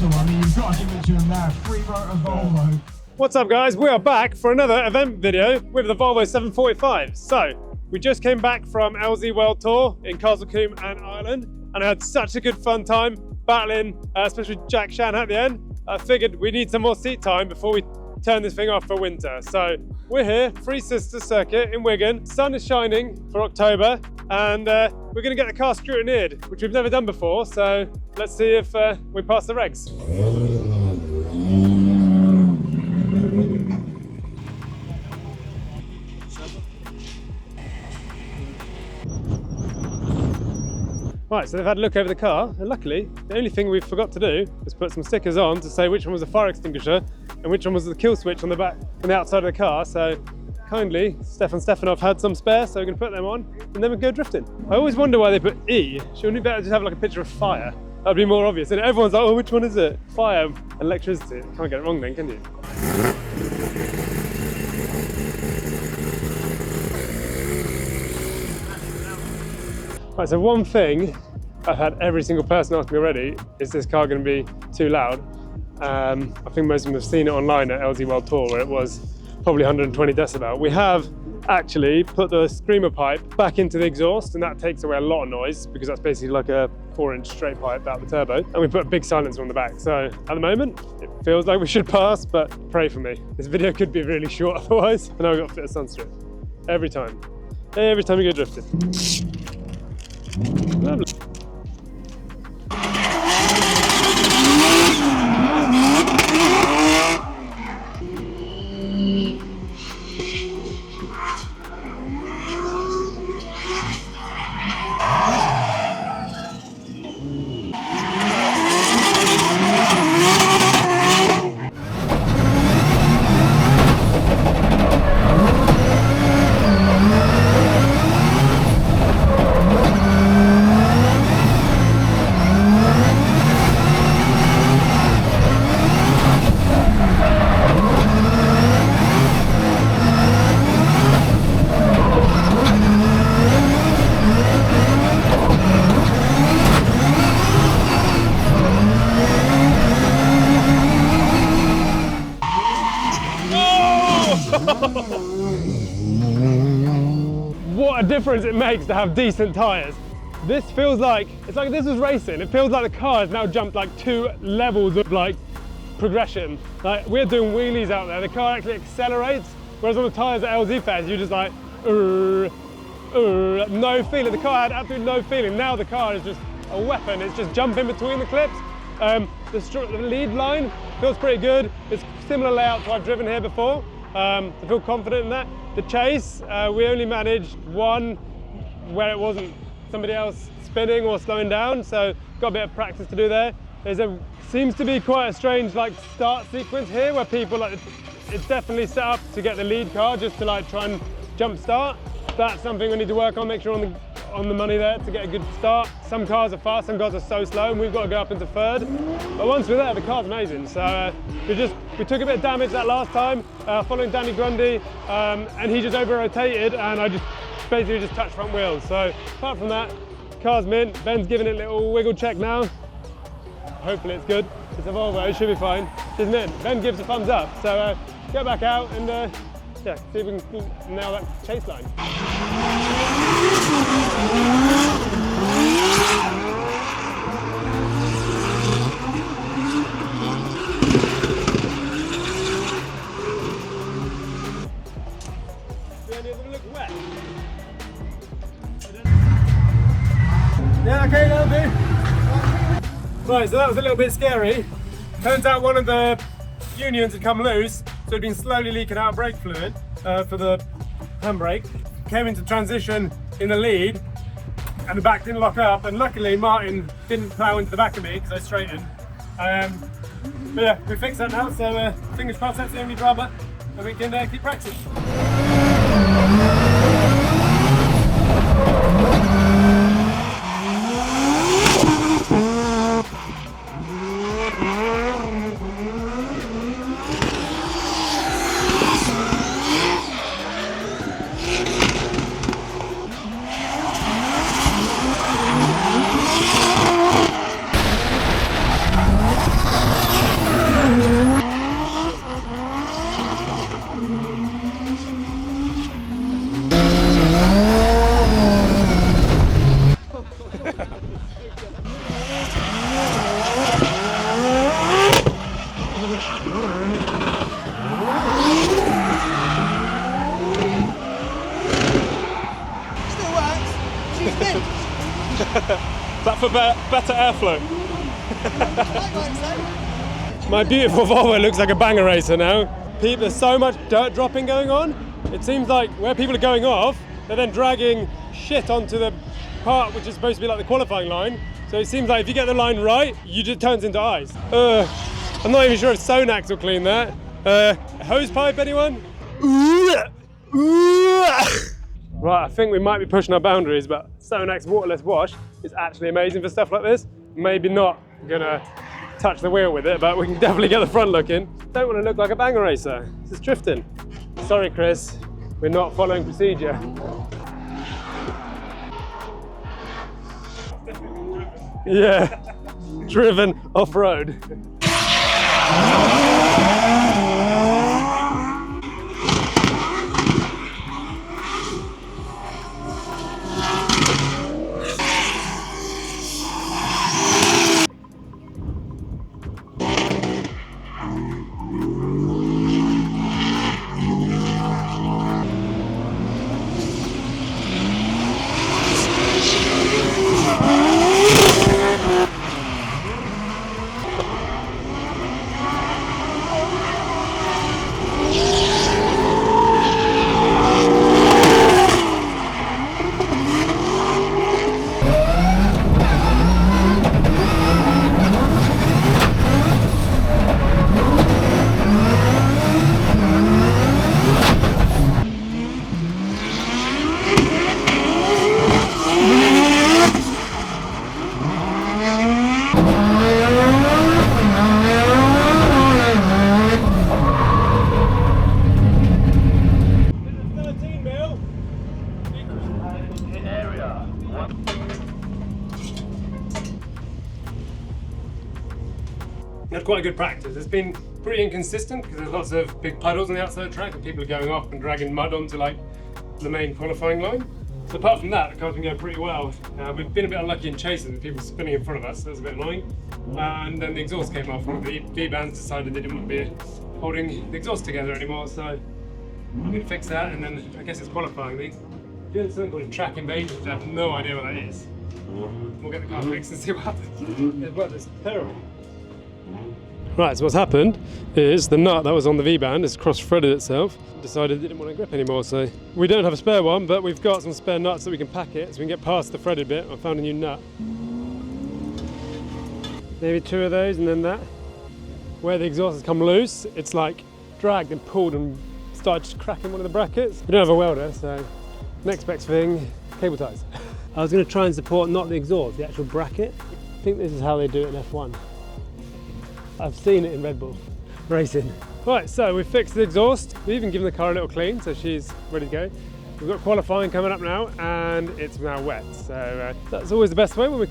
So, I mean, you've got to give it to him there. Free rotor Volvo. What's up, guys? We are back for another event video with the Volvo 745. So, we just came back from LZ World Tour in Castlecombe and Ireland, and I had such a good fun time battling, especially Jack Shanahan at the end. I figured we need some more seat time before we turn this thing off for winter. So we're here, Three Sisters Circuit in Wigan. Sun is shining for October, and we're going to get the car scrutineered, which we've never done before. So let's see if we pass the regs. Right, so they've had a look over the car, and luckily, the only thing we forgot to do was put some stickers on to say which one was the fire extinguisher and which one was the kill switch on the back, on the outside of the car. So kindly, Stefan Stefanov had some spare, so we're going to put them on and then we go drifting. I always wonder why they put E. Shouldn't it be better just have like a picture of fire? That'd be more obvious. And everyone's like, oh, which one is it? Fire and electricity. Can't get it wrong then, can you? Right, so one thing I've had every single person ask me already, is this car going to be too loud? I think most of them have seen it online at LZ World Tour where it was probably 120 decibel. We have actually put the screamer pipe back into the exhaust, and that takes away a lot of noise because that's basically like a 4-inch straight pipe out the turbo. And we put a big silencer on the back. So at the moment, it feels like we should pass, but pray for me. This video could be really short otherwise. And now we've got to fit a sunstrip. Every time we go drifting. Lovely. What a difference it makes to have decent tyres. This feels like, it's like this was racing. It feels like the car has now jumped like 2 levels of like progression. Like we're doing wheelies out there, the car actually accelerates, whereas on the tyres at LZ fairs, you're just like, no feeling. The car had absolutely no feeling. Now the car is just a weapon. It's just jumping between the clips. The lead line feels pretty good. It's similar layout to I've driven here before. I feel confident in that. The chase, we only managed one where it wasn't somebody else spinning or slowing down, so got a bit of practice to do there. Seems to be quite a strange like start sequence here where people like, it's definitely set up to get the lead car just to like try and jump start. That's something we need to work on, make sure on the money there to get a good start. Some cars are fast, some cars are so slow, and we've got to go up into third. But once we're there, the car's amazing. So we took a bit of damage that last time, following Danny Grundy, and he just over-rotated, and I just basically just touched front wheels. So apart from that, car's mint. Ben's giving it a little wiggle check now. Hopefully it's good. It's a Volvo, it should be fine. It's mint. Ben gives a thumbs up. So go back out and yeah, see if we can nail that chase line. Do any of them look wet? Yeah, okay, that'll do. Right, so that was a little bit scary. Turns out one of the unions had come loose, so it'd been slowly leaking out brake fluid for the handbrake. Came into transition in the lead, and the back didn't lock up, and luckily Martin didn't plough into the back of me because I straightened. But yeah, we fixed that now, so fingers crossed that's the only drama, and we can keep practicing. Still works. She's mint. That for better airflow. That works though. My beautiful Volvo looks like a banger racer now. There's so much dirt dropping going on. It seems like where people are going off, they're then dragging shit onto the part which is supposed to be like the qualifying line. So it seems like if you get the line right, it just turns into ice. I'm not even sure if Sonax will clean that. Hose pipe, anyone? Right, I think we might be pushing our boundaries, but Sonax waterless wash is actually amazing for stuff like this. Maybe not gonna touch the wheel with it, but we can definitely get the front looking. Don't want to look like a banger racer. This is drifting. Sorry, Chris, we're not following procedure. Yeah, driven off-road. Had quite a good practice. It's been pretty inconsistent because there's lots of big puddles on the outside of the track and people are going off and dragging mud onto like the main qualifying line. So apart from that, the car's been going pretty well. We've been a bit unlucky in chasing, people spinning in front of us, so that's a bit annoying. And then the exhaust came off. One of the V-bands decided they didn't want to be holding the exhaust together anymore, so I'm going to fix that, and then I guess it's qualifying. They're doing something called a track invasion, which I have no idea what that is. We'll get the car fixed and see what happens. Well, it's terrible. Right, so what's happened is the nut that was on the V-band has cross-threaded itself, decided it didn't want to grip anymore, so we don't have a spare one, but we've got some spare nuts that we can pack it so we can get past the threaded bit. I found a new nut. Maybe two of those and then that. Where the exhaust has come loose, it's like dragged and pulled and started cracking one of the brackets. We don't have a welder, so next best thing, cable ties. I was going to try and support not the exhaust, the actual bracket. I think this is how they do it in F1. I've seen it in Red Bull racing. Right, so we've fixed the exhaust. We've even given the car a little clean, so she's ready to go. We've got qualifying coming up now, and it's now wet. So that's always the best way when we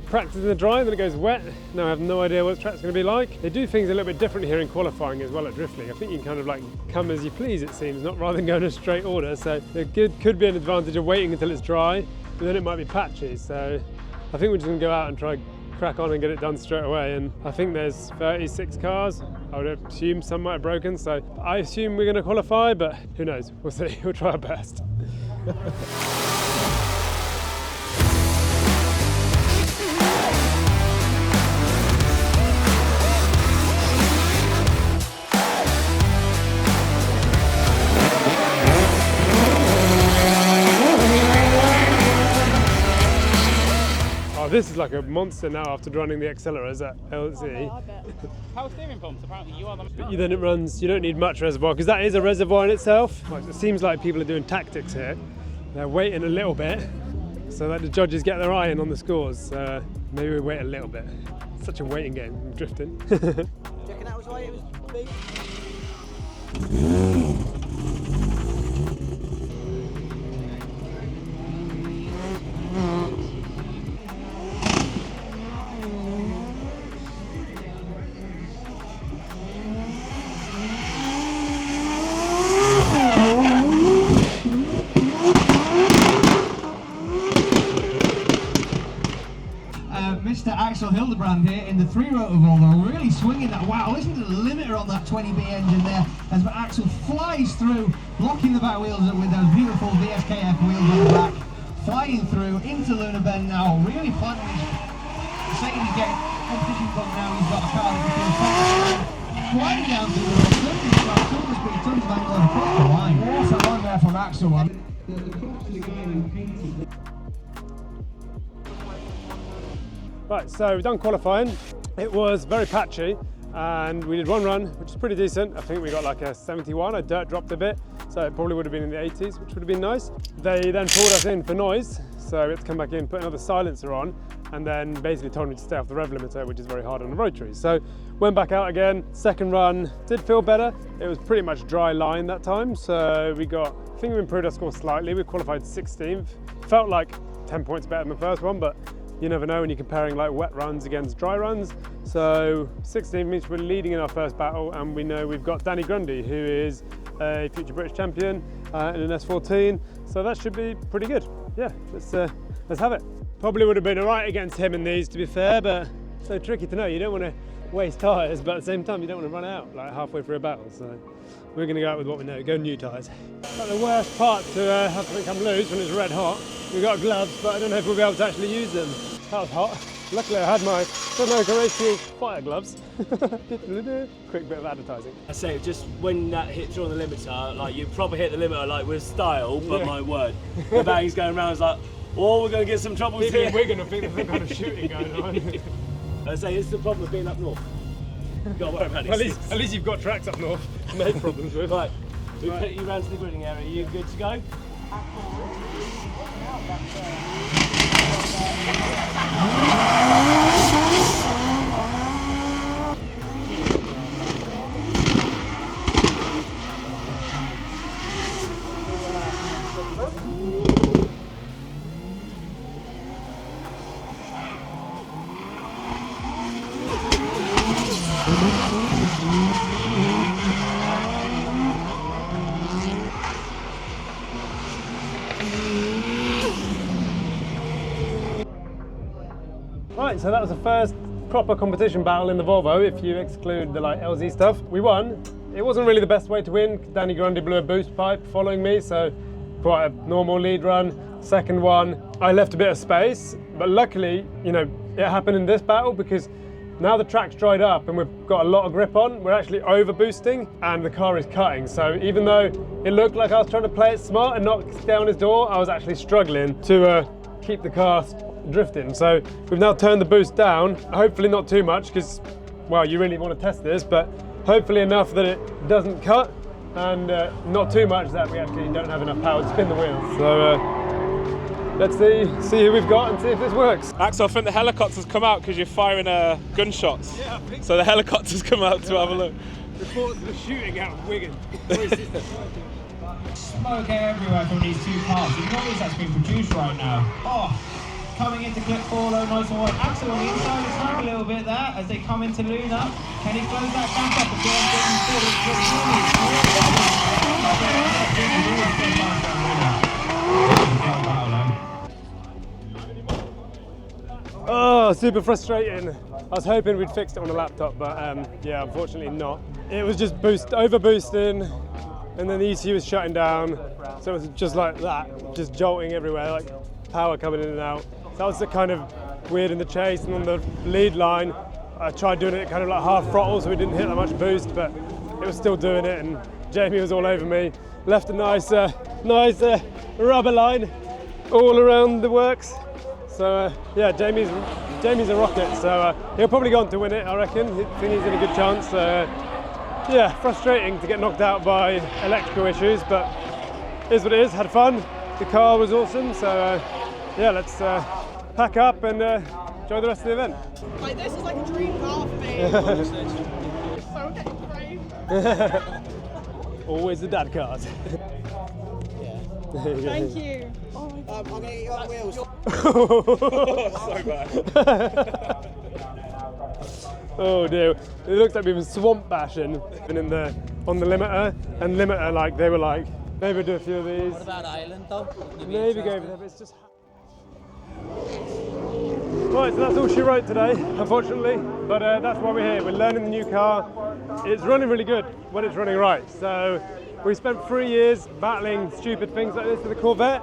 practice in the dry, then it goes wet. Now I have no idea what the track's going to be like. They do things a little bit different here in qualifying as well at Drift League. I think you can kind of like come as you please, it seems, not rather than going in a straight order. So it could be an advantage of waiting until it's dry, but then it might be patchy. So I think we're just going to go out and try crack on and get it done straight away. And I think there's 36 cars. I would assume some might have broken, so I assume we're going to qualify, but who knows? We'll see. We'll try our best. This is like a monster now after running the accelerators at LC. Oh, I bet. Power steering pumps, apparently you are the... But then it runs, you don't need much reservoir, because that is a reservoir in itself. It seems like people are doing tactics here. They're waiting a little bit, so that the judges get their eye in on the scores. Maybe we wait a little bit. It's such a waiting game, I'm drifting. Do you reckon that was why it was big? Mr. Axel Hildebrand here in the 3-rotor Volvo, really swinging that. Wow, listen to the limiter on that 20B engine there as Axel flies through, blocking the back wheels up with those beautiful VSKF wheels on the back, flying through into Luna Bend now, really planting his saying he's getting competition from now. He's got a car that can fly flying down through the road, limiting about 200 speed, tons of angle across the line. What a run there from Axel. Right, so we've done qualifying. It was very patchy and we did one run, which is pretty decent. I think we got like a 71, I dirt dropped a bit, so it probably would have been in the 80s, which would have been nice. They then pulled us in for noise, so we had to come back in, put another silencer on, and then basically told me to stay off the rev limiter, which is very hard on the rotaries. So went back out again, second run, did feel better. It was pretty much dry line that time, so we got, I think we improved our score slightly. We qualified 16th. Felt like 10 points better than the first one, but you never know when you're comparing like wet runs against dry runs. So 16 means we're leading in our first battle, and we know we've got Danny Grundy, who is a future British champion in an S14. So that should be pretty good. Yeah, let's have it. Probably would have been all right against him in these, to be fair, but it's so tricky to know. You don't want to waste tyres, but at the same time, you don't want to run out like halfway through a battle. So we're going to go out with what we know, go new tyres. But the worst part to have something come loose when it's red hot. We've got gloves, but I don't know if we'll be able to actually use them. That was hot. Luckily I had my Zestino Acrova fire gloves. Quick bit of advertising. I say, just when that hit through on the limiter, like you probably hit the limiter like with style, but my word, the bag's going around, it's like, oh, we're going to get some troubles People here. in Wigan, I think there's some kind of shooting going on. I say, it's the problem of being up north. You've got to worry about it. At least you've got tracks up north to make problems with. Right, we put you round to the gridding area. Are you good to go? Right, so that was the first proper competition battle in the Volvo, if you exclude the like LZ stuff. We won. It wasn't really the best way to win. Danny Grundy blew a boost pipe following me, so quite a normal lead run. Second one, I left a bit of space, but luckily, you know, it happened in this battle because now the track's dried up and we've got a lot of grip on, we're actually over boosting and the car is cutting. So even though it looked like I was trying to play it smart and not down his door, I was actually struggling to keep the car drifting. So we've now turned the boost down, hopefully not too much because, well, you really want to test this, but hopefully enough that it doesn't cut and not too much that we actually don't have enough power to spin the wheels. So let's see who we've got and see if this works. Axel, I think the helicopter's come out because you're firing gunshots. Yeah, I think so the helicopter's come out to have a look. Reports of the shooting out of Wigan. Smoke everywhere from these two cars. The noise that's being produced right now. Oh, coming into clip 4, low nice and wide. Axel on the inside is hurt a little bit there as they come into Luna. Can he close that gap up again? Oh, super frustrating. I was hoping we'd fixed it on a laptop, but yeah, unfortunately not. It was just over boosting, and then the ECU was shutting down, so it was just like that, just jolting everywhere, like power coming in and out. So that was the kind of weird in the chase, and on the lead line, I tried doing it kind of like half throttle, so we didn't hit that much boost, but it was still doing it, and Jamie was all over me. Left a nice rubber line all around the works. So yeah, Jamie's a rocket, so he'll probably go on to win it, I reckon. I think he's in a good chance. Yeah, frustrating to get knocked out by electrical issues, but it is what it is, had fun. The car was awesome, so yeah, let's pack up and enjoy the rest of the event. Like, this is like a dream car for me. So getting brave. Always the dad card. Thank you. Oh my I'm God. going to get you on wheels. So bad. Oh dear, it looks like we've been swamp bashing and on the limiter, and limiter, like they were like, maybe do a few of these. What about Ireland though? Maybe go over there, but it's just Right, so that's all she wrote today, unfortunately, but that's why we're here. We're learning the new car. It's running really good when it's running right. So we spent 3 years battling stupid things like this with the Corvette.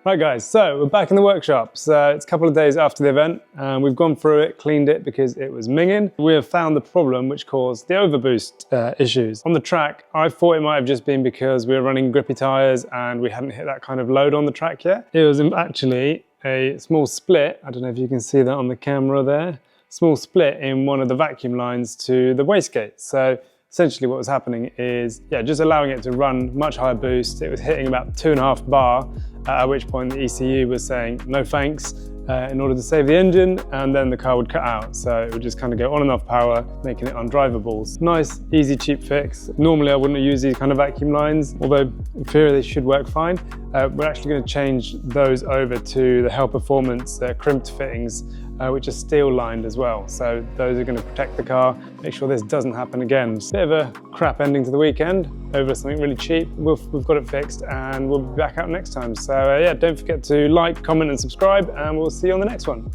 Right guys, so we're back in the workshop. So it's a couple of days after the event and we've gone through it, cleaned it because it was minging. We have found the problem which caused the overboost issues. On the track, I thought it might have just been because we were running grippy tyres and we hadn't hit that kind of load on the track yet. It was actually a small split, I don't know if you can see that on the camera there, small split in one of the vacuum lines to the wastegate. So essentially what was happening is, just allowing it to run much higher boost. It was hitting about 2.5 bar, at which point the ECU was saying no thanks in order to save the engine, and then the car would cut out. So it would just kind of go on and off power, making it undrivable. Nice, easy, cheap fix. Normally I wouldn't use these kind of vacuum lines, although in theory they should work fine. We're actually going to change those over to the Hell Performance crimped fittings, which are steel lined as well. So those are going to protect the car, make sure this doesn't happen again. It's a bit of a crap ending to the weekend over something really cheap. We've got it fixed and we'll be back out next time. So yeah, don't forget to like, comment and subscribe, and we'll see you on the next one.